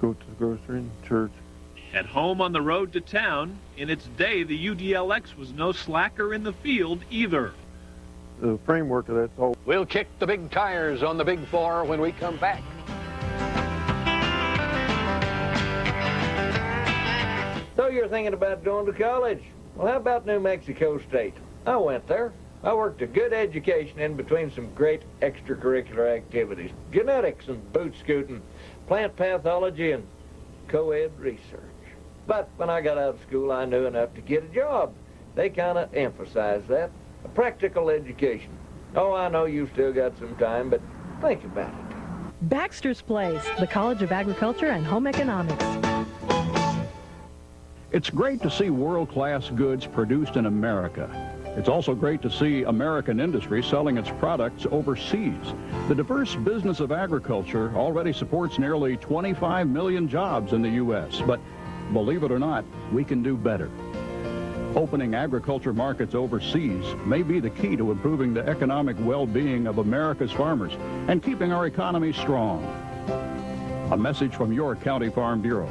go to the grocery and church. At home on the road to town, in its day, the UDLX was no slacker in the field either. The framework of that's all. We'll kick the big tires on the big four when we come back. So you're thinking about going to college? Well, how about New Mexico State? I went there. I worked a good education in between some great extracurricular activities. Genetics and boot scooting, plant pathology and co-ed research. But when I got out of school, I knew enough to get a job. They kind of emphasize that. A practical education. Oh, I know you've still got some time, but think about it. Baxter's Place, the College of Agriculture and Home Economics. It's great to see world-class goods produced in America. It's also great to see American industry selling its products overseas. The diverse business of agriculture already supports nearly 25 million jobs in the U.S., but believe it or not, we can do better. Opening agriculture markets overseas may be the key to improving the economic well-being of America's farmers and keeping our economy strong. A message from your County Farm Bureau.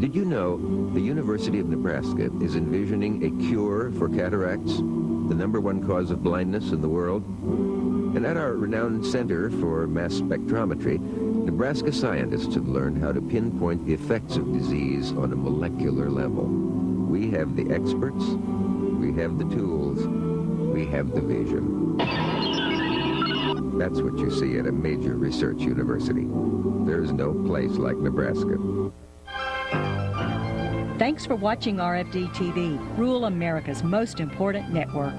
Did you know the University of Nebraska is envisioning a cure for cataracts, the #1 cause of blindness in the world? And at our renowned Center for Mass Spectrometry, Nebraska scientists have learned how to pinpoint the effects of disease on a molecular level. We have the experts, we have the tools, we have the vision. That's what you see at a major research university. There's no place like Nebraska. Thanks for watching RFD-TV, rural America's most important network.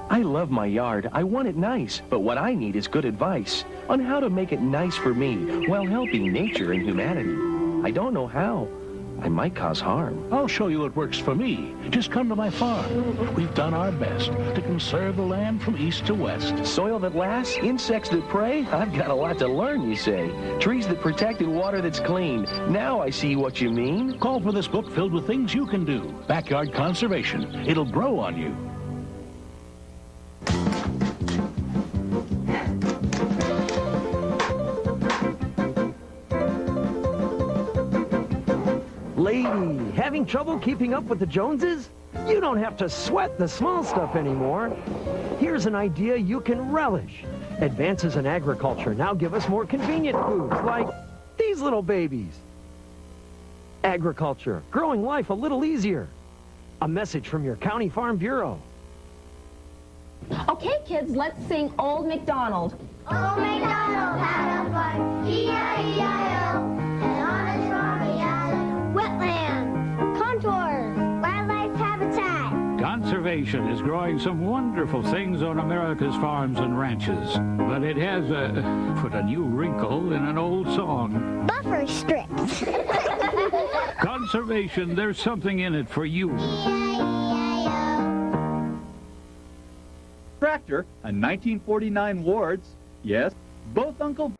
I love my yard. I want it nice, but what I need is good advice on how to make it nice for me while helping nature and humanity. I don't know how. I might cause harm. I'll show you what works for me. Just come to my farm. We've done our best to conserve the land from east to west. Soil that lasts, insects that prey? I've got a lot to learn, you say. Trees that protect and water that's clean. Now I see what you mean. Call for this book filled with things you can do. Backyard conservation. It'll grow on you. Lady, having trouble keeping up with the Joneses? You don't have to sweat the small stuff anymore. Here's an idea you can relish. Advances in agriculture now give us more convenient foods, like these little babies. Agriculture, growing life a little easier. A message from your County Farm Bureau. Okay, kids, let's sing Old MacDonald. Old MacDonald had a farm, E-I-E-I-O, and on his farm he had wetlands, contours, wildlife habitat. Conservation is growing some wonderful things on America's farms and ranches, but it has put a new wrinkle in an old song. Buffer strips. Conservation, there's something in it for you. Tractor, a 1949 Wards, yes, both Uncle.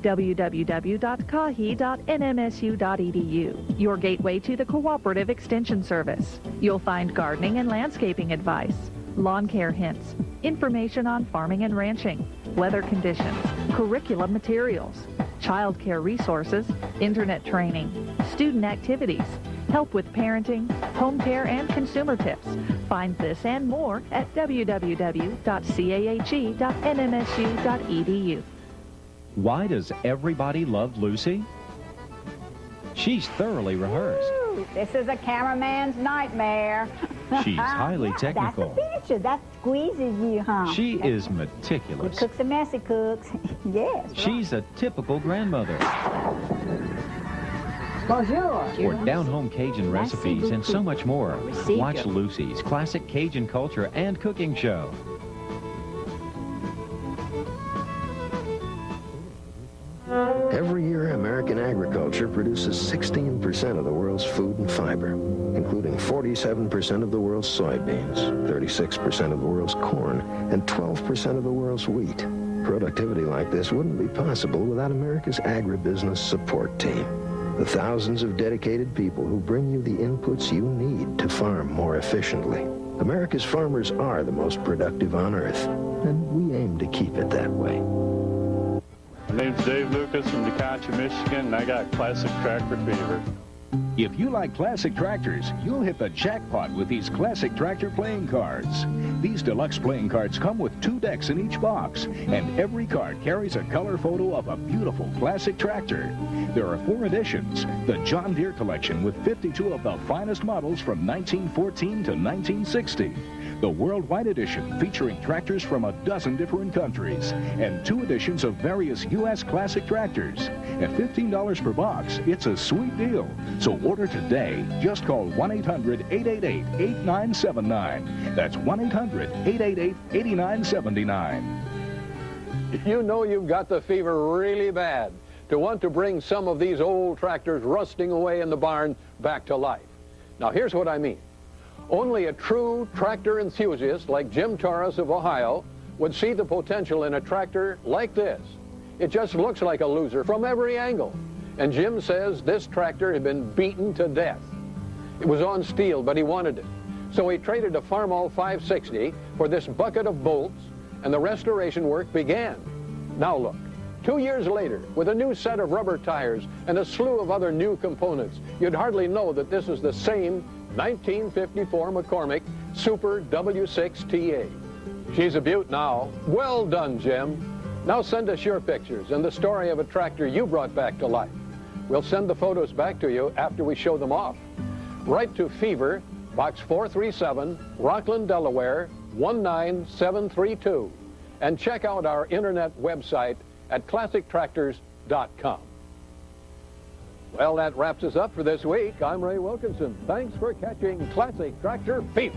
www.kahi.nmsu.edu, your gateway to the Cooperative Extension Service. You'll find gardening and landscaping advice, lawn care hints, information on farming and ranching, weather conditions, curriculum materials, child care resources, internet training, student activities, help with parenting, home care, and consumer tips. Find this and more at www.cahe.nmsu.edu. Why does everybody love Lucy? She's thoroughly rehearsed. Ooh, this is a cameraman's nightmare. She's highly technical. That's a picture. That squeezes you, huh? She is meticulous. Good cooks and messy cooks. Yes. She's a typical grandmother. Bonjour. For down-home Cajun recipes and so much more, watch Lucy's classic Cajun culture and cooking show. Every year, American agriculture produces 16% of the world's food and fiber, including 47% of the world's soybeans, 36% of the world's corn, and 12% of the world's wheat. Productivity like this wouldn't be possible without America's agribusiness support team. The thousands of dedicated people who bring you the inputs you need to farm more efficiently. America's farmers are the most productive on earth, and we aim to keep it that way. My name's Dave Lucas from DeKalb, Michigan, and I got classic tractor fever. If you like classic tractors, you'll hit the jackpot with these classic tractor playing cards. These deluxe playing cards come with 2 decks in each box, and every card carries a color photo of a beautiful classic tractor. There are 4 editions. The John Deere collection with 52 of the finest models from 1914 to 1960. The Worldwide Edition featuring tractors from a dozen different countries, and 2 editions of various U.S. classic tractors. At $15 per box, it's a sweet deal. So order today. Just call 1-800-888-8979. That's 1-800-888-8979. You know you've got the fever really bad to want to bring some of these old tractors rusting away in the barn back to life. Now here's what I mean. Only a true tractor enthusiast like Jim Torres of Ohio would see the potential in a tractor like this. It just looks like a loser from every angle. And Jim says this tractor had been beaten to death. It was on steel, but he wanted it. So he traded a Farmall 560 for this bucket of bolts, and the restoration work began. Now look, 2 years later, with a new set of rubber tires and a slew of other new components, you'd hardly know that this is the same 1954 McCormick Super W6TA. She's a beaut now. Well done, Jim. Now send us your pictures and the story of a tractor you brought back to life. We'll send the photos back to you after we show them off. Write to Fever, Box 437, Rockland, Delaware, 19732. And check out our internet website at classictractors.com. Well, that wraps us up for this week. I'm Ray Wilkinson. Thanks for catching Classic Tractor Fever.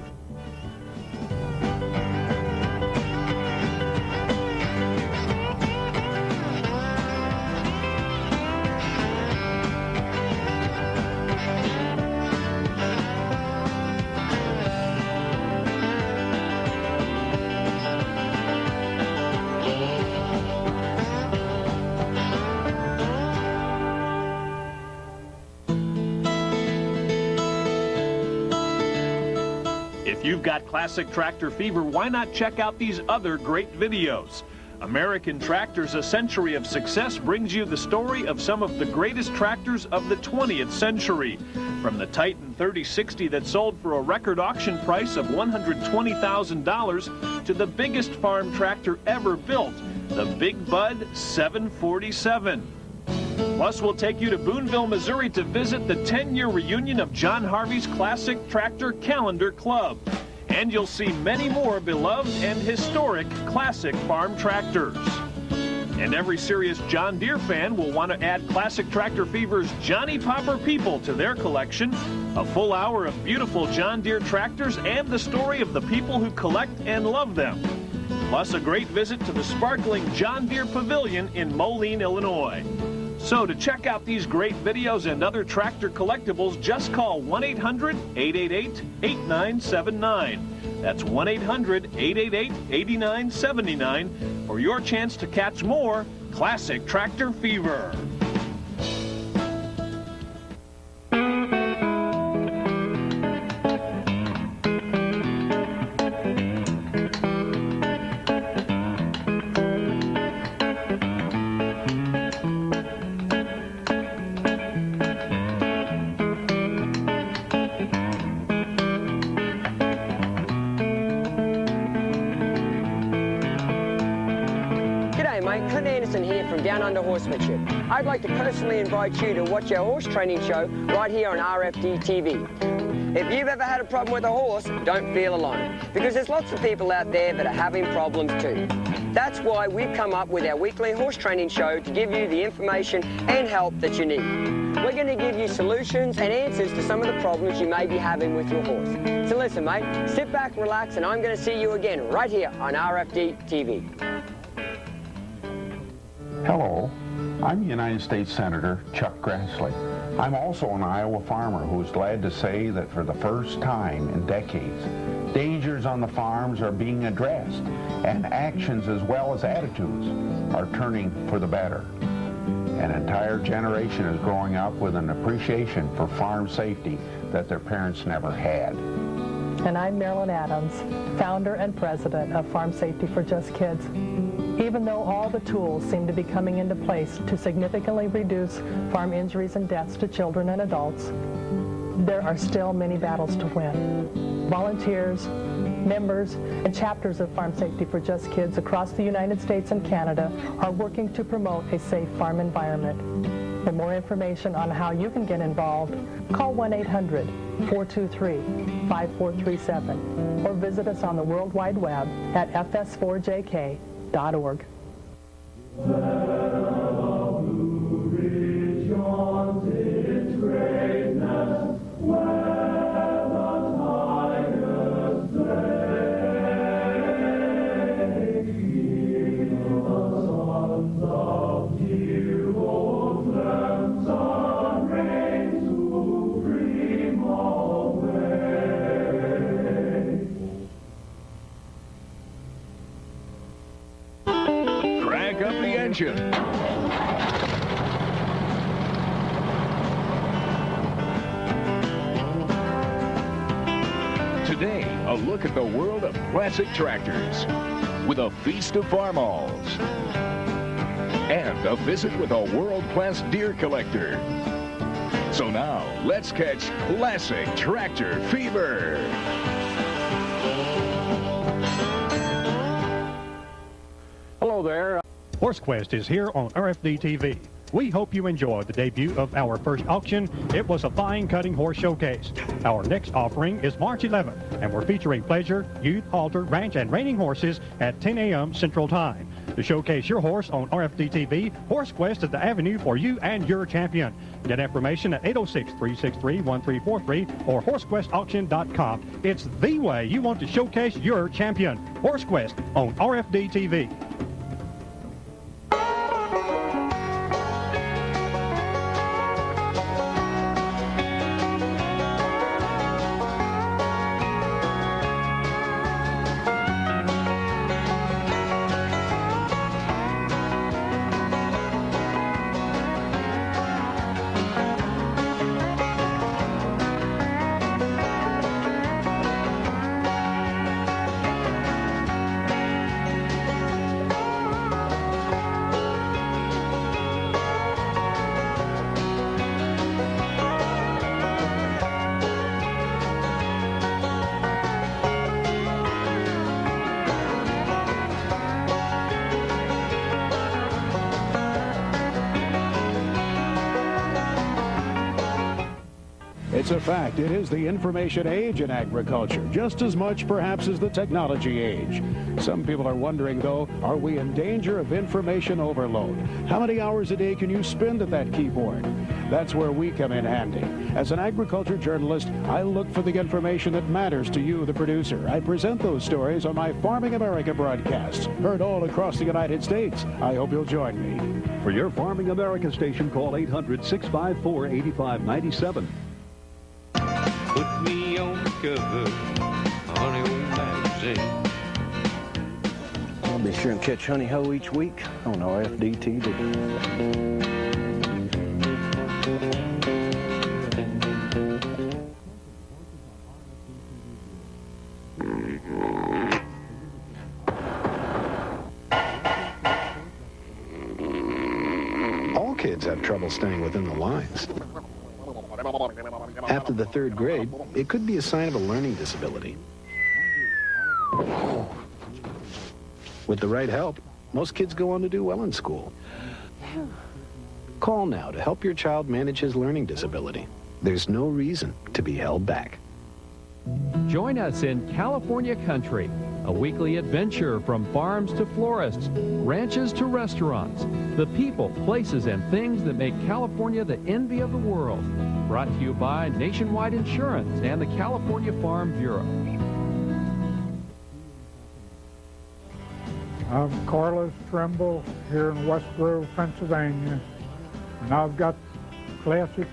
If you've got classic tractor fever, why not check out these other great videos? American Tractors: A Century of Success brings you the story of some of the greatest tractors of the 20th century. From the Titan 3060 that sold for a record auction price of $120,000 to the biggest farm tractor ever built, the Big Bud 747. Plus, we'll take you to Boonville, Missouri to visit the 10-year reunion of John Harvey's Classic Tractor Calendar Club. And you'll see many more beloved and historic classic farm tractors. And every serious John Deere fan will want to add Classic Tractor Fever's Johnny Popper People to their collection. A full hour of beautiful John Deere tractors and the story of the people who collect and love them. Plus, a great visit to the sparkling John Deere Pavilion in Moline, Illinois. So to check out these great videos and other tractor collectibles, just call 1-800-888-8979. That's 1-800-888-8979 for your chance to catch more Classic Tractor Fever. Down Under Horsemanship. I'd like to personally invite you to watch our horse training show right here on RFD-TV. If you've ever had a problem with a horse, don't feel alone, because there's lots of people out there that are having problems too. That's why we've come up with our weekly horse training show to give you the information and help that you need. We're going to give you solutions and answers to some of the problems you may be having with your horse. So listen, mate, sit back, relax, and I'm going to see you again right here on RFD-TV. Hello, I'm United States Senator Chuck Grassley. I'm also an Iowa farmer who is glad to say that for the first time in decades, dangers on the farms are being addressed, and actions as well as attitudes are turning for the better. An entire generation is growing up with an appreciation for farm safety that their parents never had. And I'm Marilyn Adams, founder and president of Farm Safety for Just Kids. Even though all the tools seem to be coming into place to significantly reduce farm injuries and deaths to children and adults, there are still many battles to win. Volunteers, members, and chapters of Farm Safety for Just Kids across the United States and Canada are working to promote a safe farm environment. For more information on how you can get involved, call 1-800-423-5437 or visit us on the World Wide Web at fs4jk.org. Crank up the engine. Today, a look at the world of classic tractors with a feast of farm alls and a visit with a world-class deer collector. So now, let's catch classic tractor fever. Hello there. HorseQuest is here on RFD-TV. We hope you enjoyed the debut of our first auction. It was a fine cutting horse showcase. Our next offering is March 11th, and we're featuring pleasure, youth, halter, ranch, and reining horses at 10 a.m. Central Time. To showcase your horse on RFD-TV, HorseQuest is the avenue for you and your champion. Get information at 806-363-1343 or horsequestauction.com. It's the way you want to showcase your champion. HorseQuest on RFD-TV. It's a fact. It is the information age in agriculture, just as much perhaps as the technology age. Some people are wondering, though, are we in danger of information overload? How many hours a day can you spend at that keyboard? That's where we come in handy. As an agriculture journalist, I look for the information that matters to you, the producer. I present those stories on my Farming America broadcasts, heard all across the United States. I hope you'll join me. For your Farming America station, call 800-654-8597. Put me on the cover, honey, old magazine. I'll be sure and catch Honey Ho each week on RFD-TV. All kids have trouble staying within the lines. After the 3rd grade, it could be a sign of a learning disability. With the right help, most kids go on to do well in school. Call now to help your child manage his learning disability. There's no reason to be held back. Join us in California Country, a weekly adventure from farms to florists, ranches to restaurants, the people, places, and things that make California the envy of the world. Brought to you by Nationwide Insurance and the California Farm Bureau. I'm Carlos Trimble here in West Grove, Pennsylvania, and I've got classic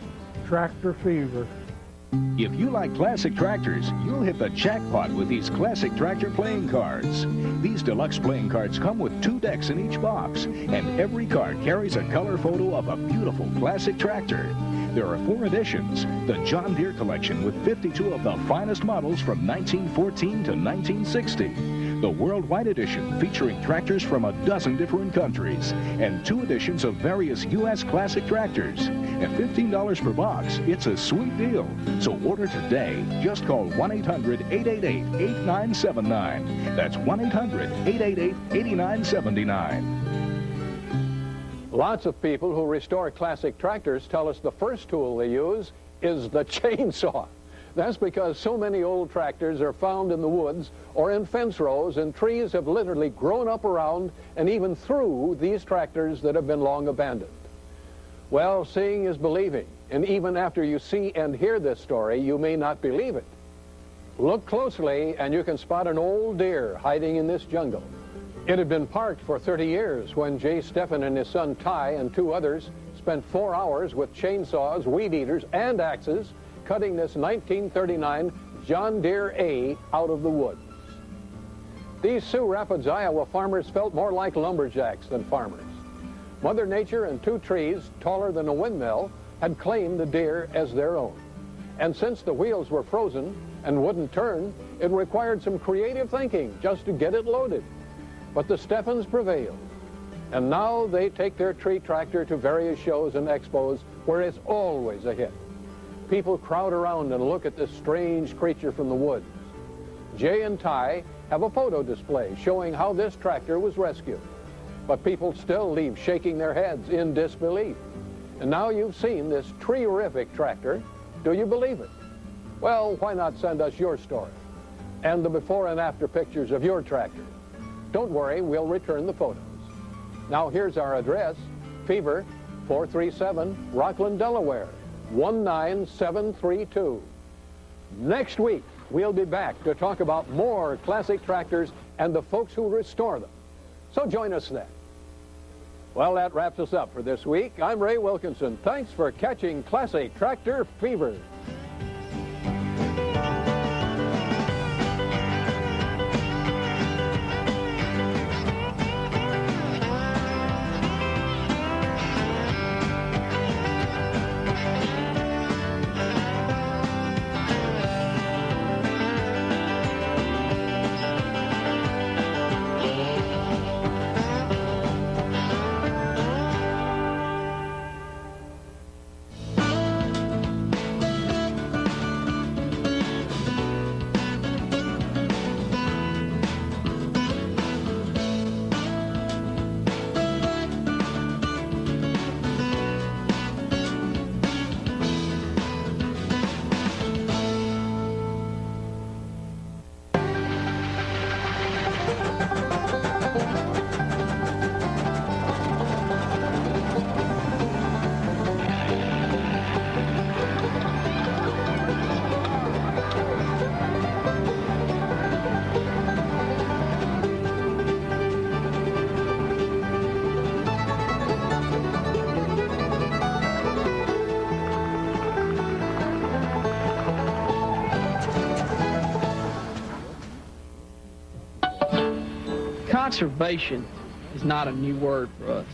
tractor fever. If you like classic tractors, you'll hit the jackpot with these classic tractor playing cards. These deluxe playing cards come with 2 decks in each box, and every card carries a color photo of a beautiful classic tractor. There are 4 editions. The John Deere collection with 52 of the finest models from 1914 to 1960. the worldwide edition featuring tractors from a dozen different countries, and 2 editions of various U.S. classic tractors. At $15 per box, it's a sweet deal. So order today. Just call 1-800-888-8979. That's 1-800-888-8979. Lots of people who restore classic tractors tell us the first tool they use is the chainsaw. That's because so many old tractors are found in the woods or in fence rows, and trees have literally grown up around and even through these tractors that have been long abandoned. Well, seeing is believing, and even after you see and hear this story, you may not believe it. Look closely and you can spot an old deer hiding in this jungle. It had been parked for 30 years when Jay Steffen and his son Ty and 2 others spent 4 hours with chainsaws, weed eaters, and axes cutting this 1939 John Deere A out of the woods. These Sioux Rapids, Iowa farmers felt more like lumberjacks than farmers. Mother Nature and 2 trees taller than a windmill had claimed the deer as their own. And since the wheels were frozen and wouldn't turn, it required some creative thinking just to get it loaded. But the Steffens prevailed, and now they take their tree tractor to various shows and expos where it's always a hit. People crowd around and look at this strange creature from the woods. Jay and Ty have a photo display showing how this tractor was rescued, but people still leave shaking their heads in disbelief. And now you've seen this tree-rific tractor, do you believe it? Well, why not send us your story and the before and after pictures of your tractor? Don't worry, we'll return the photos. Now here's our address, Fever 437, Rockland, Delaware, 19732. Next week, we'll be back to talk about more classic tractors and the folks who restore them. So join us then. Well, that wraps us up for this week. I'm Ray Wilkinson. Thanks for catching Classic Tractor Fever. Conservation is not a new word for us.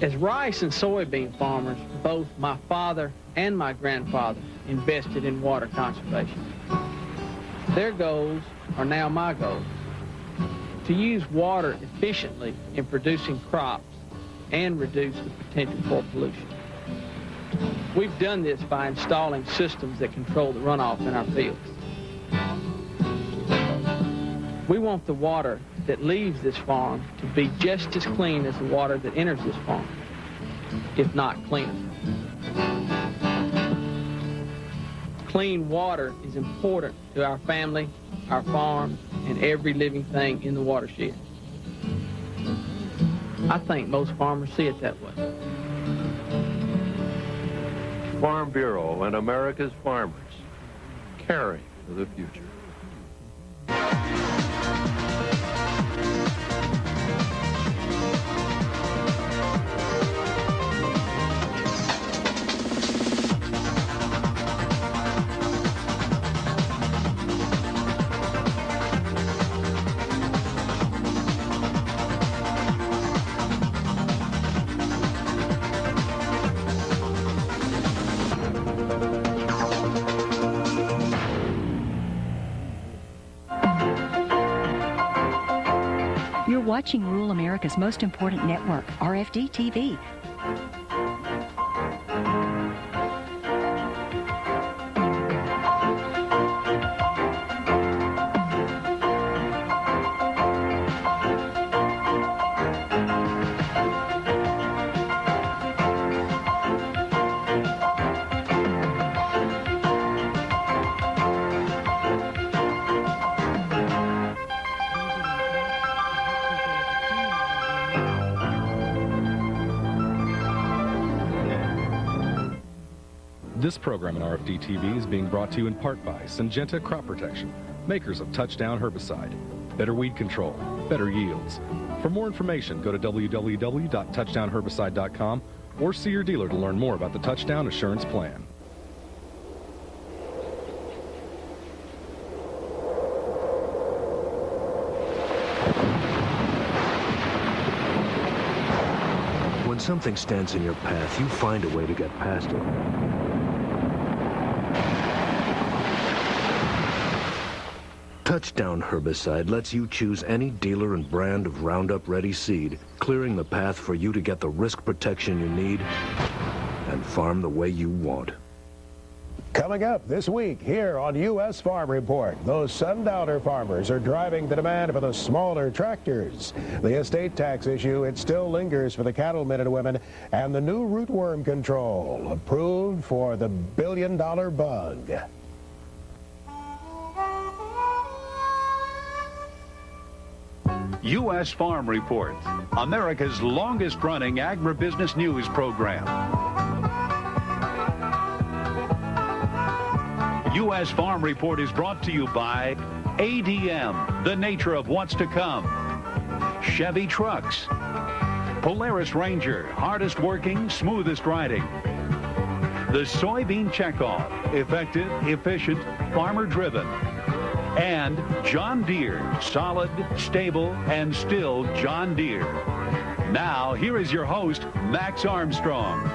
As rice and soybean farmers, both my father and my grandfather invested in water conservation. Their goals are now my goals. To use water efficiently in producing crops and reduce the potential for pollution. We've done this by installing systems that control the runoff in our fields. We want the water that leaves this farm to be just as clean as the water that enters this farm, if not cleaner. Clean water is important to our family, our farm, and every living thing in the watershed. I think most farmers see it that way. Farm Bureau and America's farmers, caring for the future. watching rural America's most important network, RFD-TV. This program on RFD-TV is being brought to you in part by Syngenta Crop Protection, makers of Touchdown Herbicide. Better weed control, better yields. For more information, go to www.touchdownherbicide.com or see your dealer to learn more about the Touchdown Assurance Plan. When something stands in your path, you find a way to get past it. Touchdown Herbicide lets you choose any dealer and brand of Roundup Ready seed, clearing the path for you to get the risk protection you need and farm the way you want. Coming up this week here on U.S. Farm Report, those sundowner farmers are driving the demand for the smaller tractors. The estate tax issue, it still lingers for the cattlemen and women, and the new rootworm control approved for the billion-dollar bug. U.S. Farm Report, America's longest-running agribusiness news program. U.S. Farm Report is brought to you by ADM, the nature of what's to come. Chevy Trucks. Polaris Ranger, hardest working, smoothest riding. The Soybean Checkoff, effective, efficient, farmer-driven. And John Deere, solid, stable, and still John Deere. Now, here is your host, Max Armstrong.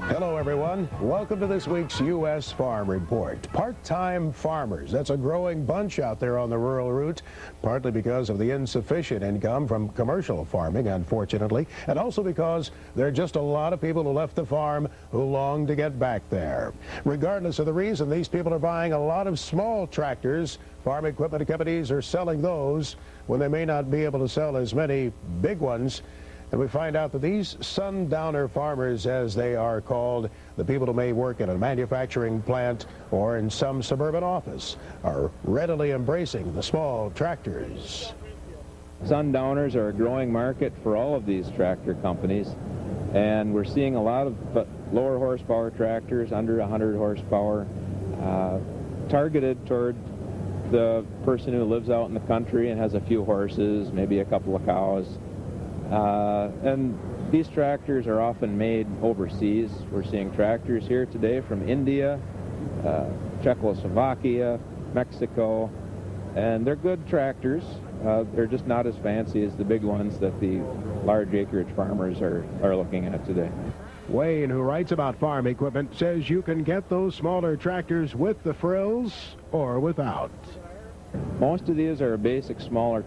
Hello, everyone. Welcome to this week's U.S. Farm Report. Part-time farmers, that's a growing bunch out there on the rural route, partly because of the insufficient income from commercial farming, unfortunately, and also because there are just a lot of people who left the farm who long to get back there. Regardless of the reason, these people are buying a lot of small tractors. Farm equipment companies are selling those when they may not be able to sell as many big ones. And we find out that these sundowner farmers, as they are called, the people who may work in a manufacturing plant or in some suburban office, are readily embracing the small tractors. Sundowners are a growing market for all of these tractor companies, and we're seeing a lot of lower horsepower tractors, under 100 horsepower, targeted toward the person who lives out in the country and has a few horses, maybe a couple of cows. And these tractors are often made overseas. We're seeing tractors here today from India, Czechoslovakia, Mexico, and they're good tractors. They're just not as fancy as the big ones that the large acreage farmers are looking at today. Wayne, who writes about farm equipment, says you can get those smaller tractors with the frills or without. Most of these are basic smaller